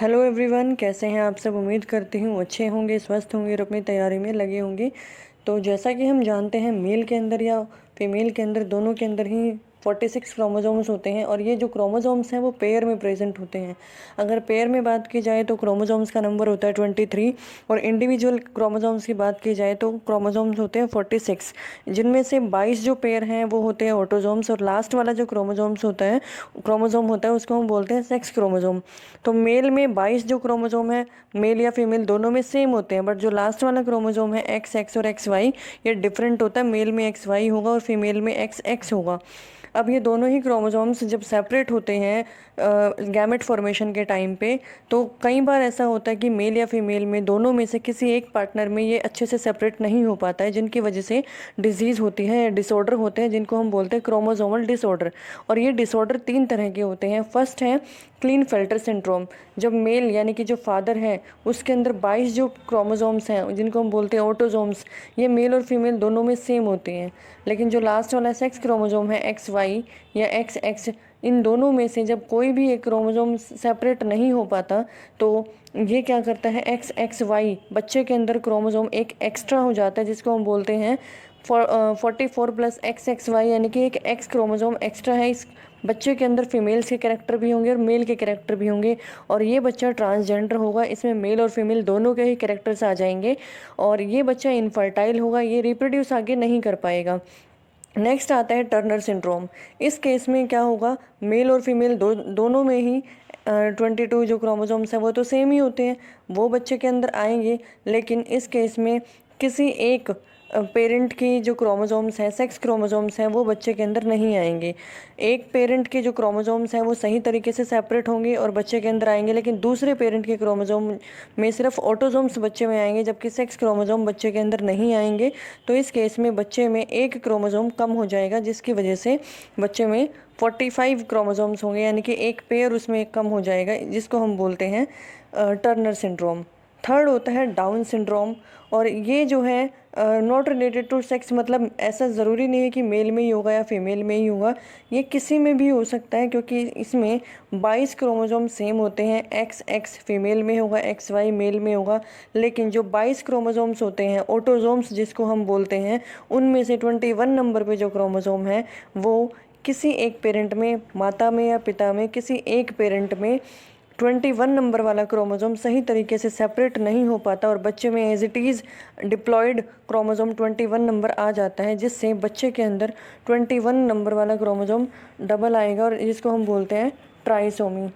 Hello everyone, कैसे हैं आप सब। उम्मीद करती हूँ अच्छे होंगे, स्वस्थ होंगे और अपनी तैयारी में लगे होंगे। तो जैसा कि हम जानते हैं, मेल के अंदर या फीमेल के अंदर, दोनों के अंदर ही 46 क्रोमोसोम्स होते हैं और ये जो क्रोमोसोम्स हैं वो पेयर में प्रेजेंट होते हैं। अगर पेयर में बात की जाए तो क्रोमोसोम्स का नंबर होता है 23 और इंडिविजुअल क्रोमोसोम्स की बात की जाए तो क्रोमोसोम्स होते हैं 46, जिनमें से 22 जो पेयर हैं वो होते हैं ऑटोसोम्स और लास्ट वाला जो क्रोमोसोम होता है उसको हम बोलते हैं सेक्स क्रोमोसोम। तो मेल में 22 जो क्रोमोसोम है, मेल या फीमेल दोनों में सेम होते हैं, बट जो लास्ट वाला क्रोमोसोम है एक्स एक्स और एक्स वाई, ये डिफरेंट होता है। मेल में एक्स वाई होगा और फीमेल में एक्स एक्स होगा। अब ये दोनों ही क्रोमोसोम्स जब सेपरेट होते हैं गैमेट फॉर्मेशन के टाइम पे, तो कई बार ऐसा होता है कि मेल या फीमेल में दोनों में से किसी एक पार्टनर में ये अच्छे से सेपरेट नहीं हो पाता है, जिनकी वजह से डिजीज़ होती है, डिसऑर्डर होते हैं, जिनको हम बोलते हैं क्रोमोसोमल डिसऑर्डर। और ये डिसऑर्डर 3 तरह के होते हैं। फर्स्ट है क्लीनफेल्टर सिंड्रोम। जब मेल यानी कि जो फादर है उसके अंदर 22 जो क्रोमोसोम्स हैं, जिनको हम बोलते हैं ऑटोसोम्स, ये मेल और फीमेल दोनों में सेम होते हैं। लेकिन जो लास्ट वाला सेक्स क्रोमोसोम है एक्स वाई या एक्स एक्स, इन दोनों में से जब कोई भी एक क्रोमोसोम सेपरेट नहीं हो पाता तो ये क्या करता है, एक्स एक्स वाई, बच्चे के अंदर क्रोमोसोम एक एक्स्ट्रा हो जाता है, जिसको हम बोलते हैं 44 प्लस एक्स एक्स वाई, यानी कि एक एक्स क्रोमोसोम एक्स्ट्रा है। इस बच्चे के अंदर फीमेल्स के कैरेक्टर भी होंगे और मेल के कैरेक्टर भी होंगे और ये बच्चा ट्रांसजेंडर होगा। इसमें मेल और फीमेल दोनों के ही कैरेक्टर्स आ जाएंगे और ये बच्चा इनफर्टाइल होगा, ये रिप्रोड्यूस आगे नहीं कर पाएगा। नेक्स्ट आता है टर्नर सिंड्रोम। इस केस में क्या होगा, मेल और फीमेल दोनों में ही 22 जो क्रोमोसोम्स हैं वो तो सेम ही होते हैं, वो बच्चे के अंदर आएंगे। लेकिन इस केस में किसी एक पेरेंट की जो क्रोमोसोम्स हैं, सेक्स क्रोमोसोम्स हैं, वो बच्चे के अंदर नहीं आएंगे। एक पेरेंट के जो क्रोमोसोम्स हैं वो सही तरीके से सेपरेट होंगे और बच्चे के अंदर आएंगे, लेकिन दूसरे पेरेंट के क्रोमोसोम में सिर्फ ऑटोसोम्स बच्चे में आएंगे, जबकि सेक्स क्रोमोसोम बच्चे के अंदर नहीं आएंगे। तो इस केस में बच्चे में एक क्रोमोसोम कम हो जाएगा, जिसकी वजह से बच्चे में 45 क्रोमोसोम्स होंगे, यानी कि एक पेयर उसमें कम हो जाएगा, जिसको हम बोलते हैं टर्नर सिंड्रोम। थर्ड होता है डाउन सिंड्रोम और ये जो है नॉट रिलेटेड टू सेक्स, मतलब ऐसा ज़रूरी नहीं है कि मेल में ही होगा या फीमेल में ही होगा, ये किसी में भी हो सकता है, क्योंकि इसमें 22 क्रोमोसोम सेम होते हैं। एक्स एक्स फीमेल में होगा, एक्स वाई मेल में होगा, लेकिन जो 22 क्रोमोसोम्स होते हैं ऑटोसोम्स जिसको हम बोलते हैं, उनमें से 21 नंबर पे जो क्रोमोसोम है वो किसी एक पेरेंट में, माता में या पिता में, किसी एक पेरेंट में 21 नंबर वाला क्रोमोसोम सही तरीके से सेपरेट नहीं हो पाता और बच्चे में as it is diploid chromosome 21 number आ जाता है, जिससे बच्चे के अंदर 21 नंबर वाला क्रोमोसोम डबल आएगा और जिसको हम बोलते हैं ट्राइसोमी।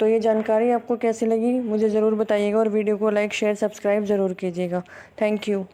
तो ये जानकारी आपको कैसी लगी मुझे ज़रूर बताइएगा और वीडियो को लाइक शेयर सब्सक्राइब ज़रूर कीजिएगा। Thank you.